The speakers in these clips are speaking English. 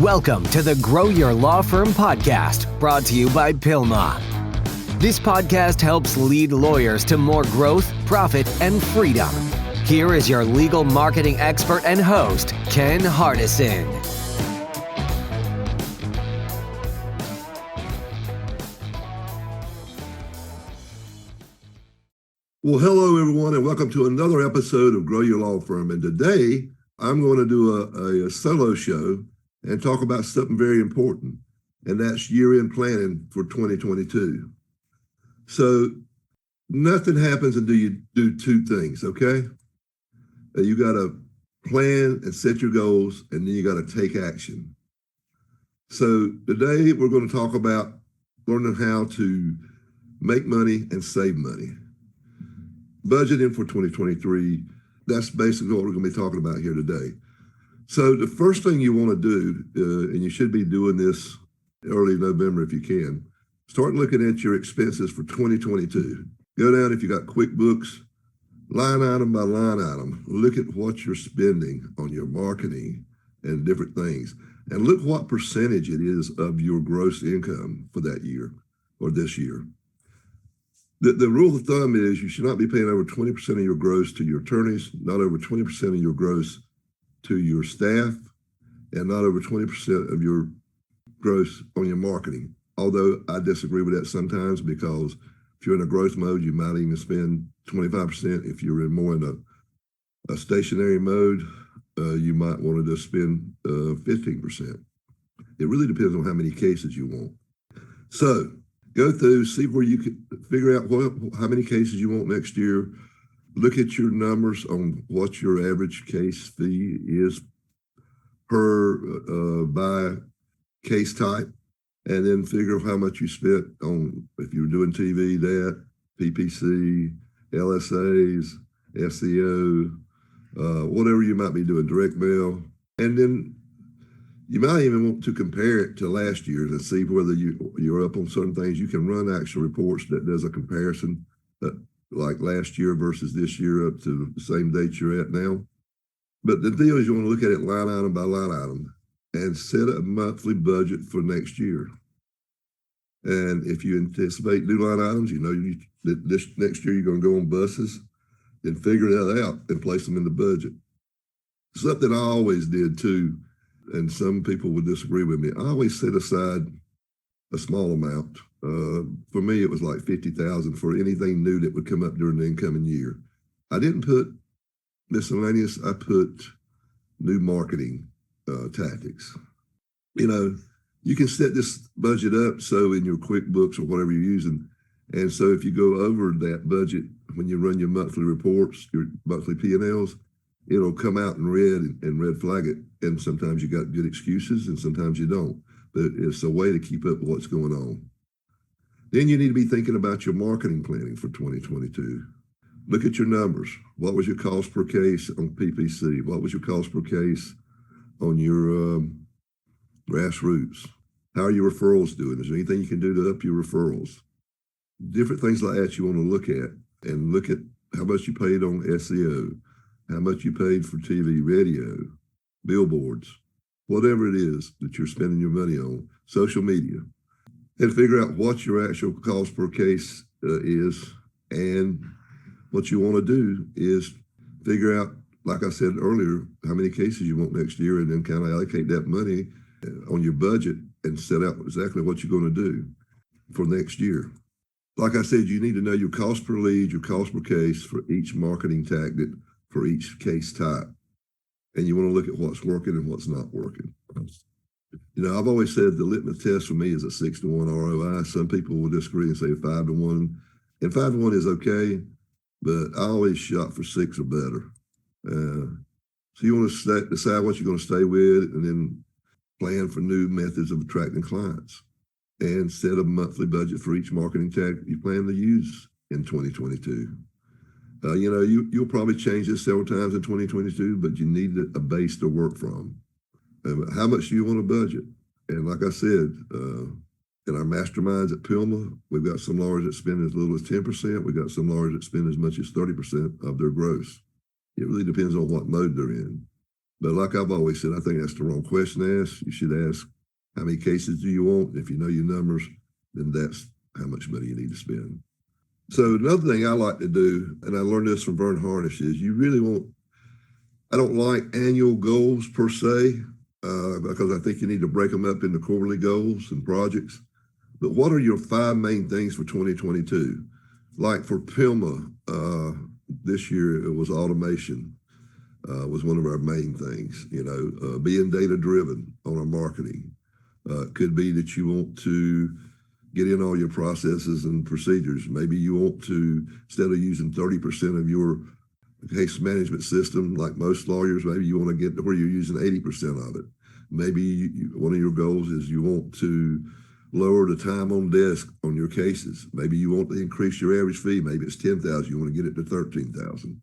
Welcome to the Grow Your Law Firm podcast, brought to you by Pilma. This podcast helps lead lawyers to more growth, profit, and freedom. Here is your legal marketing expert and host, Ken Hardison. Well, hello, everyone, and welcome to another episode of Grow Your Law Firm. And today, I'm going to do a solo show and talk about something very important, and that's year-end planning for 2022. So nothing happens until you do two things, okay? You got to plan and set your goals, and then you got to take action. So today, we're going to talk about learning how to make money and save money. Budgeting for 2023, that's basically what we're going to be talking about here today. So the first thing you want to do, and you should be doing this early November if you can, start looking at your expenses for 2022. Go down, if you got QuickBooks, line item by line item, look at what you're spending on your marketing and different things, and look what percentage it is of your gross income for that year or this year. The rule of thumb is you should not be paying over 20% of your gross to your attorneys, not over 20% of your gross to your staff, and not over 20% of your gross on your marketing. Although I disagree with that sometimes, because if you're in a growth mode, you might even spend 25%. If you're more in a stationary mode, you might want to just spend 15%. It really depends on how many cases you want. So go through, see where you can figure out how many cases you want next year. Look at your numbers on what your average case fee is per by case type, and then figure how much you spent on, if you're doing TV, that, PPC, LSAs, SEO, whatever you might be doing, direct mail. And then you might even want to compare it to last year's and see whether you're up on certain things. You can run actual reports that does a comparison, like last year versus this year up to the same date you're at now. But the deal is you want to look at it line item by line item and set a monthly budget for next year. And if you anticipate new line items, you know that this next year you're going to go on buses, then figure that out and place them in the budget. Something I always did too, and some people would disagree with me, I always set aside a small amount. For me, it was like $50,000 for anything new that would come up during the incoming year. I didn't put miscellaneous, I put new marketing tactics. You know, you can set this budget up so in your QuickBooks or whatever you're using. And so if you go over that budget, when you run your monthly reports, your monthly P&Ls, it'll come out in red and red flag it. And sometimes you got good excuses and sometimes you don't. But it's a way to keep up with what's going on. Then you need to be thinking about your marketing planning for 2022. Look at your numbers. What was your cost per case on PPC? What was your cost per case on your grassroots? How are your referrals doing? Is there anything you can do to up your referrals? Different things like that you want to look at, and look at how much you paid on SEO, how much you paid for TV, radio, billboards, whatever it is that you're spending your money on, social media, and figure out what your actual cost per case is. And what you want to do is figure out, like I said earlier, how many cases you want next year, and then kind of allocate that money on your budget and set out exactly what you're going to do for next year. Like I said, you need to know your cost per lead, your cost per case for each marketing tactic for each case type. And you want to look at what's working and what's not working. You know, I've always said the litmus test for me is a 6-to-1 ROI. Some people will disagree and say 5-to-1. And 5-to-1 is okay, but I always shot for 6 or better. So you want to decide what you're going to stay with, and then plan for new methods of attracting clients, and set a monthly budget for each marketing tactic you plan to use in 2022. You know, you'll probably change this several times in 2022, but you need a base to work from. How much do you want to budget? And like I said, in our masterminds at Pilma, we've got some lawyers that spend as little as 10%. We've got some lawyers that spend as much as 30% of their gross. It really depends on what mode they're in. But like I've always said, I think that's the wrong question to ask. You should ask, how many cases do you want? If you know your numbers, then that's how much money you need to spend. So another thing I like to do, and I learned this from Vern Harnish, is I don't like annual goals per se, because I think you need to break them up into quarterly goals and projects. But what are your 5 main things for 2022? Like for PILMA, this year it was automation. Was one of our main things, being data driven on our marketing. It could be that you want to get in all your processes and procedures. Maybe you want to, instead of using 30% of your case management system, like most lawyers, maybe you want to get to where you're using 80% of it. Maybe one of your goals is you want to lower the time on desk on your cases. Maybe you want to increase your average fee. Maybe it's $10,000. You want to get it to $13,000.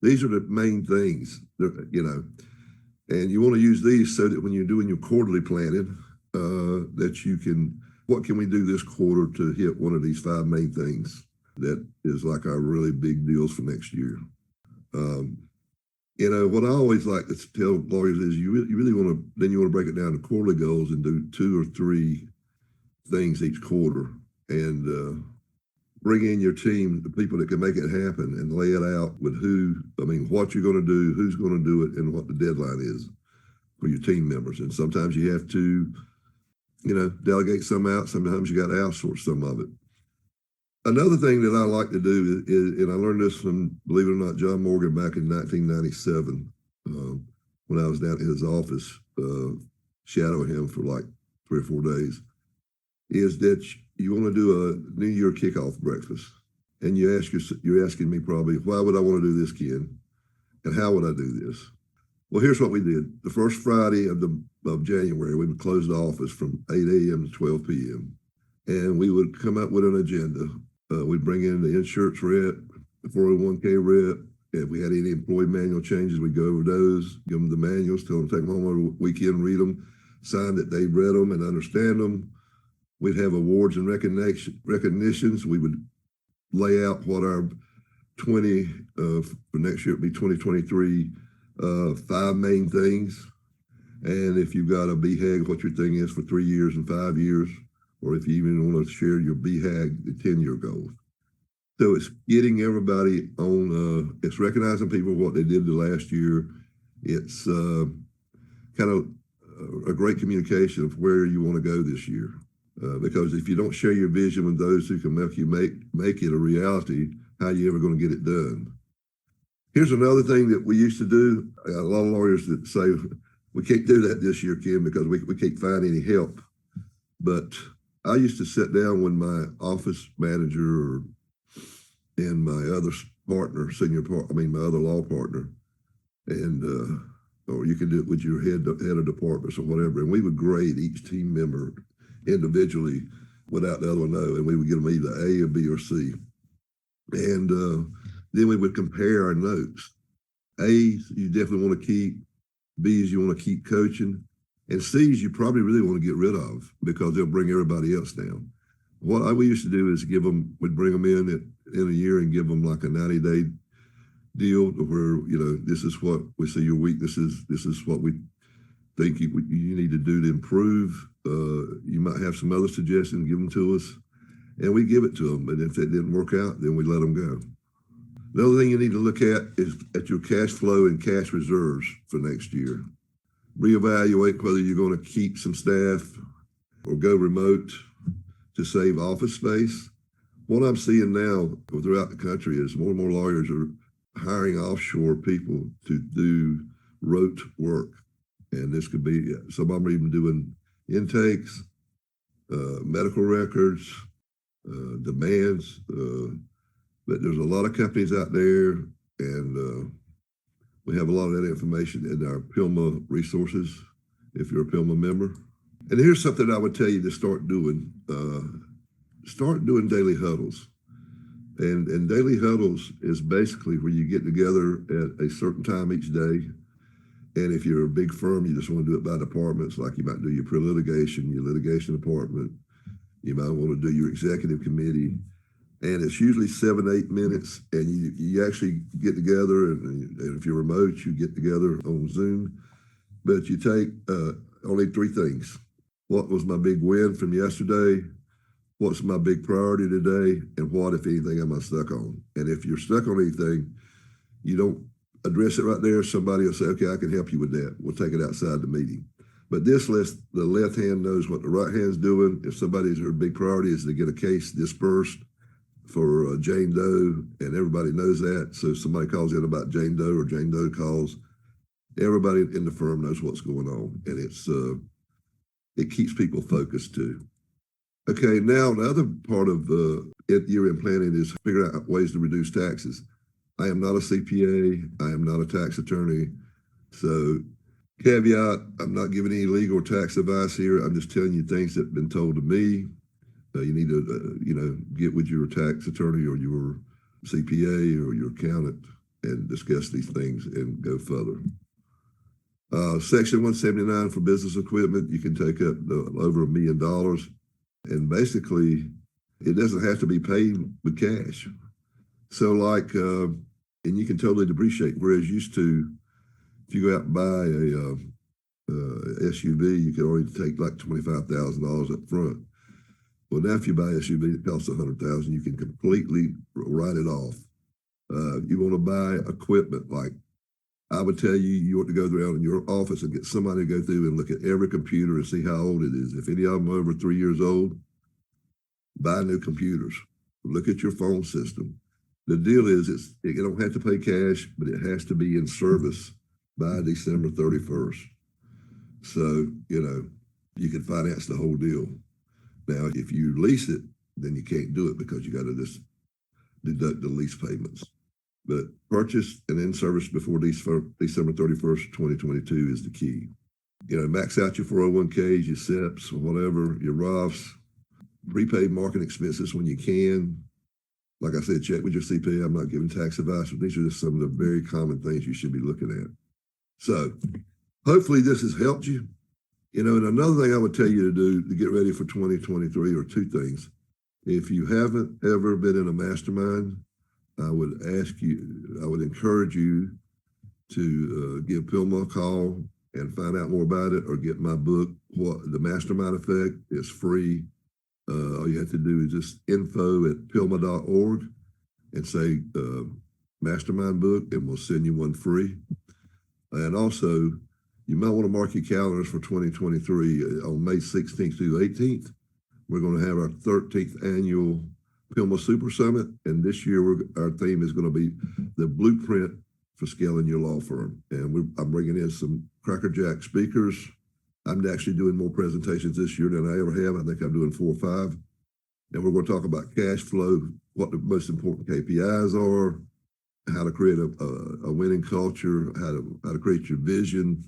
These are the main things, and you want to use these so that when you're doing your quarterly planning, that you can, what can we do this quarter to hit one of these 5 main things that is like our really big deals for next year. What I always like to tell lawyers is you really want to break it down to quarterly goals and do 2 or 3 things each quarter, and bring in your team, the people that can make it happen, and lay it out with what you're going to do, who's going to do it, and what the deadline is for your team members. And sometimes you have to, delegate some out. Sometimes you got to outsource some of it. Another thing that I like to do is, and I learned this from, believe it or not, John Morgan back in 1997, when I was down at his office, shadowing him for like 3 or 4 days, is that you want to do a New Year kickoff breakfast. And you're asking me probably, why would I want to do this, Ken? And how would I do this? Well, here's what we did. The first Friday of January, we would close the office from 8 a.m. to 12 p.m. And we would come up with an agenda. We'd bring in the insurance rep, the 401k rep. If we had any employee manual changes, we'd go over those, give them the manuals, tell them to take them home over the weekend, read them, sign that they read them and understand them. We'd have awards and recognitions. We would lay out what our for next year, it'd be 2023, 5 main things. And if you've got a BHAG, what your thing is for 3 years and 5 years, or if you even want to share your BHAG, the 10-year goals. So it's getting everybody on, it's recognizing people what they did the last year. It's kind of a great communication of where you want to go this year. Because if you don't share your vision with those who can make you make it a reality, how are you ever going to get it done? Here's another thing that we used to do. I got a lot of lawyers that say, we can't do that this year, Ken, because we can't find any help. But I used to sit down with my office manager and my other partner, my other law partner, and or you can do it with your head of departments or whatever, and we would grade each team member individually without the other one know, and we would get them either A or B or C. And then we would compare our notes. A's you definitely want to keep, B's you want to keep coaching, and C's you probably really want to get rid of because they'll bring everybody else down. What we used to do is we'd bring them in a year and give them like a 90-day deal where, this is what we see your weaknesses, this is what we think you need to do to improve. You might have some other suggestions, give them to us, and we give it to them. And if it didn't work out, then we let them go. The other thing you need to look at is at your cash flow and cash reserves for next year. Reevaluate whether you're going to keep some staff or go remote to save office space. What I'm seeing now throughout the country is more and more lawyers are hiring offshore people to do rote work. And this could be, some of them are even doing intakes, medical records, demands. But there's a lot of companies out there, and we have a lot of that information in our PILMA resources, if you're a PILMA member. And here's something I would tell you to start doing. Start doing daily huddles. And daily huddles is basically where you get together at a certain time each day. And if you're a big firm, you just want to do it by departments, like you might do your pre-litigation, your litigation department. You might want to do your executive committee. And it's usually 7-8 minutes, and you actually get together, and if you're remote, you get together on Zoom, but you take only three things. What was my big win from yesterday? What's my big priority today? And what, if anything, am I stuck on? And if you're stuck on anything, you don't address it right there. Somebody will say, okay, I can help you with that. We'll take it outside the meeting. But this list, the left hand knows what the right hand's doing. If somebody's her big priority is to get a case dispersed for Jane Doe, and everybody knows that. So if somebody calls in about Jane Doe or Jane Doe calls, everybody in the firm knows what's going on. And it keeps people focused too. Okay, now the other part of year-end planning is figuring out ways to reduce taxes. I am not a CPA. I am not a tax attorney. So caveat, I'm not giving any legal or tax advice here. I'm just telling you things that have been told to me. You need to, get with your tax attorney or your CPA or your accountant and discuss these things and go further. Section 179 for business equipment, you can take up over $1 million. And basically, it doesn't have to be paid with cash. So and you can totally depreciate. Whereas used to, if you go out and buy a SUV, you can only take like $25,000 up front. Well, now if you buy an SUV that costs $100,000, you can completely write it off. You want to buy equipment, like I would tell you, you ought to go around in your office and get somebody to go through and look at every computer and see how old it is. If any of them are over 3 years old, buy new computers. Look at your phone system. The deal is you don't have to pay cash, but it has to be in service by December 31st. So, you can finance the whole deal. Now, if you lease it, then you can't do it because you got to just deduct the lease payments. But purchase and in service before December 31st, 2022 is the key. Max out your 401ks, your SEPs, whatever, your Roths, prepaid marketing expenses when you can. Like I said, check with your CPA. I'm not giving tax advice, but these are just some of the very common things you should be looking at. So hopefully this has helped you. And another thing I would tell you to do to get ready for 2023 are two things. If you haven't ever been in a mastermind, I would encourage you to give Pilma a call and find out more about it, or get my book, The Mastermind Effect. It's free. All you have to do is just info@pilma.org and say mastermind book, and we'll send you one free. And also, you might want to mark your calendars for 2023 on May 16th through 18th. We're going to have our 13th annual Pilma Super Summit, and this year our theme is going to be the blueprint for scaling your law firm. And I'm bringing in some crackerjack speakers. I'm actually doing more presentations this year than I ever have. I think I'm doing 4 or 5. And we're going to talk about cash flow, what the most important KPIs are, how to create a winning culture, how to create your vision,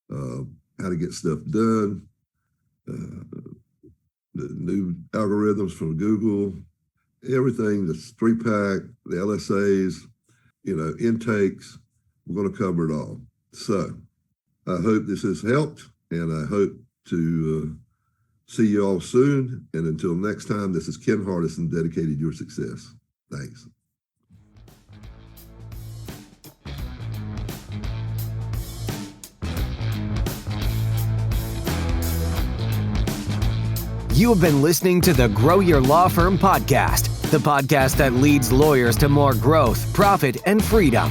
how to get stuff done, the new algorithms from Google, everything, the 3-pack, the LSAs, intakes. We're going to cover it all. So I hope this has helped, and I hope to see you all soon. And until next time, this is Ken Hardison, dedicated to your success. Thanks. You have been listening to the Grow Your Law Firm podcast, the podcast that leads lawyers to more growth, profit, and freedom.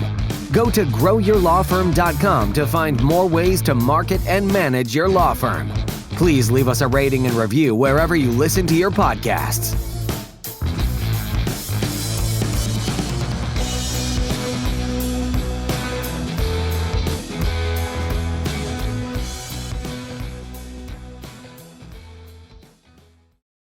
Go to growyourlawfirm.com to find more ways to market and manage your law firm. Please leave us a rating and review wherever you listen to your podcasts.